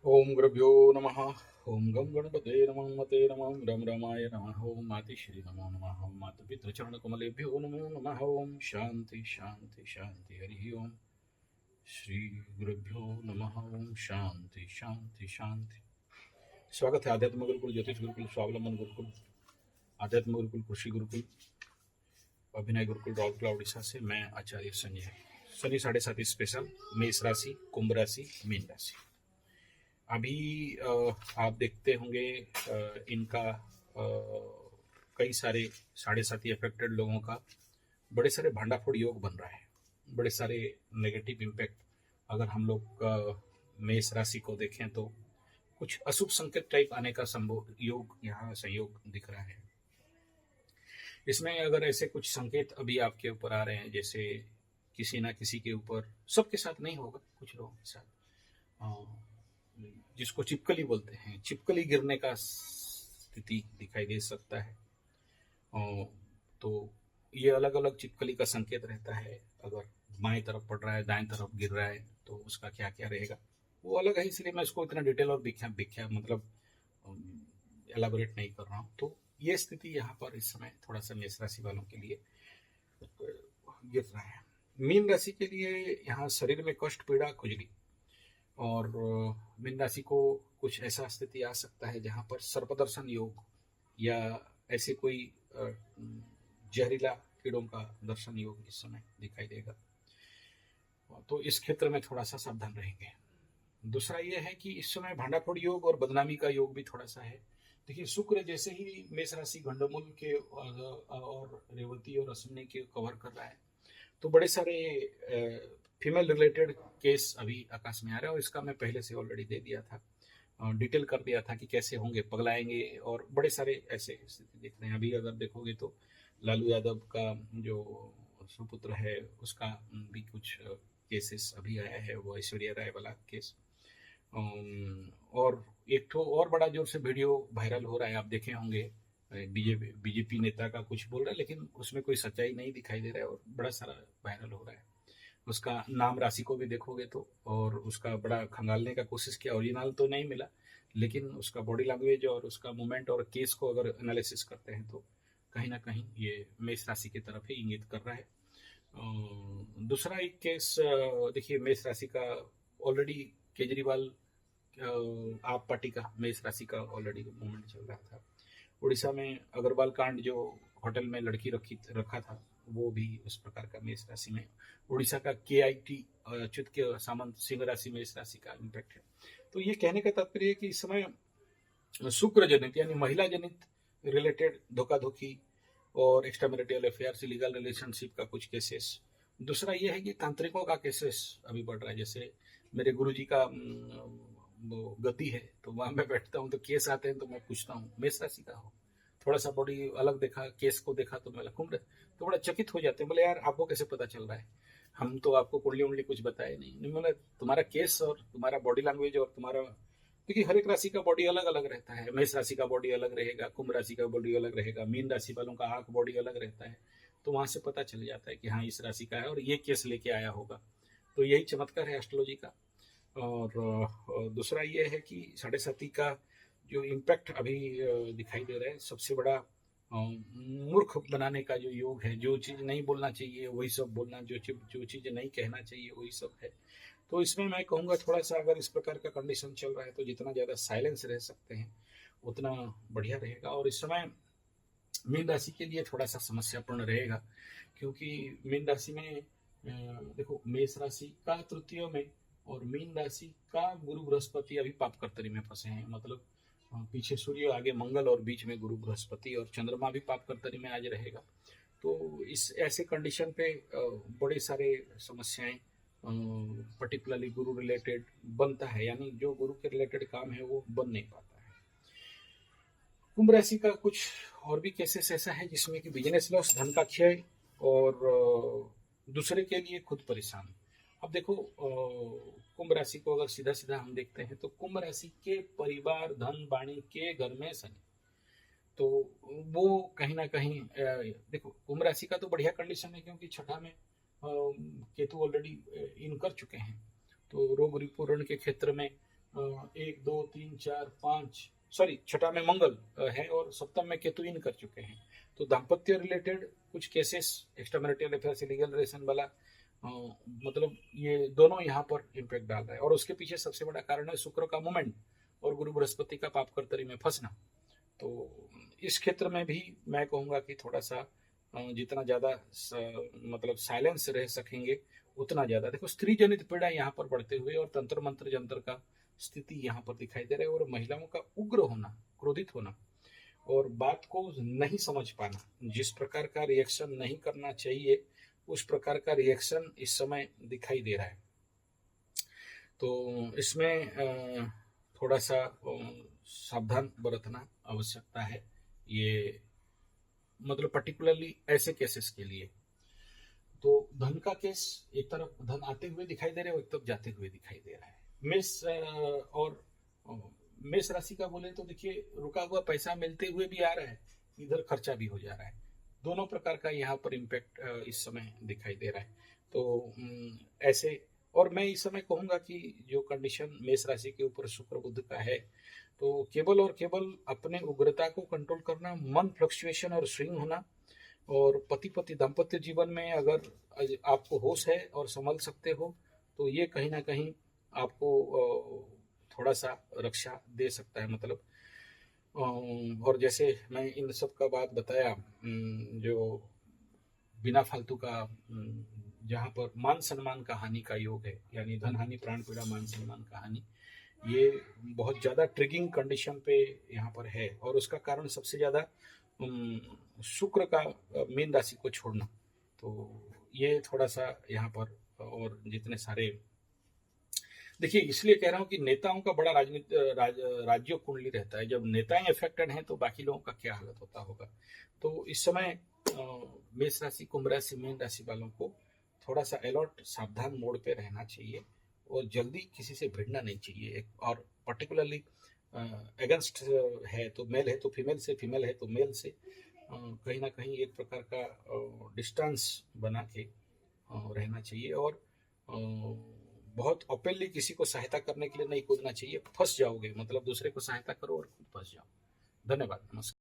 ओम गुरुभ्यो नमः। ओम गम गणपते नमः मते नमः रम रमाय नमः। ओम मातिश्री नमो नमः। ओम मातपितृचरण कमलेभ्यो नमो नमः। ओम शांति शांति शांति हरि ओम। श्री गुरुभ्यो नमः। ओम शांति शांति शांति। स्वागत है आध्यात्म गुरुकुल, ज्योतिष गुरुकुल, स्वावलंबन गुरुकुल, आध्यात्म गुरुकुल, कृषि गुरुकुल, अभिनय गुरुकुल, राउरकेला उड़ीसा से। मैं आचार्य संजय। शनि 7:30 स्पेशल, मेष राशि, कुंभ राशि, मीन राशि। अभी आप देखते होंगे इनका कई सारे 7:30 अफेक्टेड लोगों का बड़े सारे भांडाफोड़ योग बन रहा है, बड़े सारे नेगेटिव इम्पैक्ट। अगर हम लोग मेष राशि को देखें तो कुछ अशुभ संकेत टाइप आने का संभव योग, यहाँ संयोग दिख रहा है। इसमें अगर ऐसे कुछ संकेत अभी आपके ऊपर आ रहे हैं, जैसे किसी ना किसी के ऊपर, सबके साथ नहीं होगा, कुछ लोगों के साथ जिसको चिपकली बोलते हैं, चिपकली गिरने का स्थिति दिखाई दे सकता है। तो ये अलग अलग चिपकली का संकेत रहता है। अगर बाएं तरफ पड़ रहा है, दाएं तरफ गिर रहा है, तो उसका क्या क्या रहेगा वो अलग है, इसलिए मैं इसको इतना डिटेल और व्याख्या मतलब एलाबोरेट नहीं कर रहा हूँ। तो ये स्थिति यहाँ पर इस समय थोड़ा सा मेष राशि वालों के लिए गिर रहा है। मीन राशि के लिए यहाँ शरीर में कष्ट, पीड़ा, खुजली, और मीन राशि को कुछ ऐसा स्थिति आ सकता है जहाँ पर सर्पदर्शन योग या ऐसे कोई जहरीला कीड़ों का दर्शन योग इस समय दिखाई देगा। तो इस क्षेत्र में थोड़ा सा सावधान रहेंगे। दूसरा ये है कि इस समय भांडाफोड़ योग और बदनामी का योग भी थोड़ा सा है। देखिए, शुक्र जैसे ही मेष राशि गंडमूल के और रेवती और अश्विनी के कवर कर रहा है, तो बड़े सारे फीमेल रिलेटेड केस अभी आकाश में आ रहा है। और इसका मैं पहले से ऑलरेडी दे दिया था, डिटेल कर दिया था कि कैसे होंगे, पगलाएंगे, और बड़े सारे ऐसे स्थिति देख रहे हैं। अभी अगर देखोगे तो लालू यादव का जो सुपुत्र है उसका भी कुछ केसेस अभी आया है, वो ऐश्वर्या राय वाला केस। और एक तो और बड़ा जोर से वीडियो वायरल हो रहा है, आप देखे होंगे, बीजेपी नेता का कुछ बोल रहा है, लेकिन उसमें कोई सच्चाई नहीं दिखाई दे रहा है और बड़ा सारा वायरल हो रहा है। उसका नाम राशि को भी देखोगे तो, और उसका बड़ा खंगालने का कोशिश किया, ओरिजिनल तो नहीं मिला, लेकिन उसका बॉडी लैंग्वेज और उसका मूवमेंट और केस को अगर एनालिसिस करते हैं तो कहीं ना कहीं ये मेष राशि की तरफ ही इंगित कर रहा है। दूसरा एक केस देखिए, मेष राशि का ऑलरेडी केजरीवाल आप पार्टी का मेष राशि का ऑलरेडी मूवमेंट चल रहा था। उड़ीसा में अग्रवाल कांड जो होटल में लड़की रखा था, वो भी उस प्रकार का मेष राशि में। उड़ीसा का KIT अच्युत के सामंत सिंह राशि मेष राशि का इम्पैक्ट है। तो ये कहने का तात्पर्य है कि इस समय शुक्र जनित यानी महिला जनित रिलेटेड धोखाधोखी और extra marital affair, legal relationship का कुछ केसेस। दूसरा ये है कि तांत्रिकों का केसेस अभी बढ़ रहा है। जैसे मेरे गुरुजी का वो गति है, तो वहां मैं बैठता हूँ तो केस आते हैं, तो मैं पूछता हूँ मेष राशि का हो, थोड़ा सा बॉडी अलग देखा, केस को देखा तो मैं कुंभ, तो बड़ा चकित हो जाते हैं। बोले यार आपको कैसे पता चल रहा है, हम तो आपको कुंडली उंडली कुछ बताए नहीं। बोले तुम्हारा केस और तुम्हारा बॉडी लैंग्वेज और तुम्हारा, क्योंकि हर एक राशि का बॉडी अलग अलग रहता है। मेष राशि का बॉडी अलग रहेगा, कुंभ राशि का बॉडी अलग रहेगा, मीन राशि वालों का आंख बॉडी अलग रहता है। तो वहां से पता चल जाता है कि हाँ इस राशि का है और ये केस लेके आया होगा। तो यही चमत्कार है एस्ट्रोलॉजी का। और दूसरा ये है कि 7:30 का जो इम्पैक्ट अभी दिखाई दे रहा है, सबसे बड़ा मूर्ख बनाने का जो योग है। जो चीज़ नहीं बोलना चाहिए वही सब बोलना, जो चीज़ नहीं कहना चाहिए वही सब है। तो इसमें मैं कहूँगा थोड़ा सा अगर इस प्रकार का कंडीशन चल रहा है तो जितना ज़्यादा साइलेंस रह सकते हैं उतना बढ़िया रहेगा। और इस समय मीन राशि के लिए थोड़ा सा समस्यापूर्ण रहेगा, क्योंकि मीन राशि में देखो, मेष राशि का तृतीय में और मीन राशि का गुरु बृहस्पति अभी पाप कर्तरी में फंसे हैं। मतलब पीछे सूर्य, आगे मंगल और बीच में गुरु बृहस्पति, और चंद्रमा भी पाप कर्तरी में आज रहेगा। तो इस ऐसे कंडीशन पे बड़े सारे समस्याएं पर्टिकुलरली गुरु रिलेटेड बनता है, यानी जो गुरु के रिलेटेड काम है वो बन नहीं पाता है। कुंभ राशि का कुछ और भी केसेस ऐसा है जिसमें कि बिजनेस लॉस, धन का क्षय, और दूसरे के लिए खुद परेशान। अब देखो, कुंभ राशि को अगर सीधा सीधा हम देखते हैं तो कुंभ राशि के परिवार, धन, वाणी के घर में शनि, तो वो कहीं ना कहीं देखो, कुंभ राशि का तो बढ़िया कंडीशन है, क्योंकि छठा में केतु ऑलरेडी इन कर चुके हैं। तो रोग रिपूरण के क्षेत्र में 1 2 3 4 5, सॉरी छठा में मंगल है और सप्तम में केतु इन कर चुके हैं। तो दाम्पत्य रिलेटेड कुछ cases, extra marital affairs, illegal relation वाला, मतलब ये दोनों यहाँ पर इम्पैक्ट डाल रहा है। और उसके पीछे सबसे बड़ा कारण है शुक्र का मूवमेंट और गुरु बृहस्पति का पापकर्तरी में फंसना। तो इस क्षेत्र में भी मैं कहूँगा कि थोड़ा सा जितना ज़्यादा मतलब साइलेंस रह सकेंगे उतना ज़्यादा। देखो स्त्री जनित पीड़ा यहाँ पर बढ़ते हुए और तंत्र मंत्र जंत्र का स्थिति यहाँ पर दिखाई दे रहा है। और महिलाओं का उग्र होना, क्रोधित होना और बात को नहीं समझ पाना, जिस प्रकार का रिएक्शन नहीं करना चाहिए उस प्रकार का रिएक्शन इस समय दिखाई दे रहा है। तो इसमें थोड़ा सा सावधान बरतना आवश्यकता है, ये मतलब पर्टिकुलरली ऐसे केसेस के लिए। तो धन का केस, एक तरफ धन आते हुए दिखाई दे रहा है और एक तरफ जाते हुए दिखाई दे रहा है। मेष राशि का बोले तो देखिए रुका हुआ पैसा मिलते हुए भी आ रहा है, इधर खर्चा भी हो जा रहा है। दोनों प्रकार का यहाँ पर इम्पैक्ट इस समय दिखाई दे रहा है। तो ऐसे, और मैं इस समय कहूँगा कि जो कंडीशन मेष राशि के ऊपर शुक्र बुध का है, तो केवल और केवल अपने उग्रता को कंट्रोल करना, मन फ्लक्चुएशन और स्विंग होना, और पति पति दाम्पत्य जीवन में अगर आपको होश है और संभल सकते हो तो ये कहीं ना कहीं आपको थोड़ा सा रक्षा दे सकता है। मतलब और जैसे मैं इन सब का बात बताया, जो बिना फालतू का जहाँ पर मान सम्मान का हानि का योग है, यानी धन हानि, प्राण पीड़ा, मान सम्मान का हानि, ये बहुत ज़्यादा ट्रिगिंग कंडीशन पे यहाँ पर है। और उसका कारण सबसे ज़्यादा शुक्र का मीन राशि को छोड़ना। तो ये थोड़ा सा यहाँ पर, और जितने सारे, देखिए इसलिए कह रहा हूँ कि नेताओं का बड़ा राज्य कुंडली रहता है। जब नेताएं अफेक्टेड हैं तो बाकी लोगों का क्या हालत होता होगा। तो इस समय मेष राशि, कुंभ राशि, मीन राशि वालों को थोड़ा सा अलर्ट, सावधान मोड पे रहना चाहिए और जल्दी किसी से भिड़ना नहीं चाहिए। और पर्टिकुलरली अगेंस्ट है तो मेल है तो फीमेल से, फीमेल है तो मेल से कहीं ना कहीं एक प्रकार का डिस्टेंस बना के रहना चाहिए। और बहुत ओपनली किसी को सहायता करने के लिए नहीं कूदना चाहिए, फंस जाओगे। मतलब दूसरे को सहायता करो और खुद फंस जाओ। धन्यवाद, नमस्कार।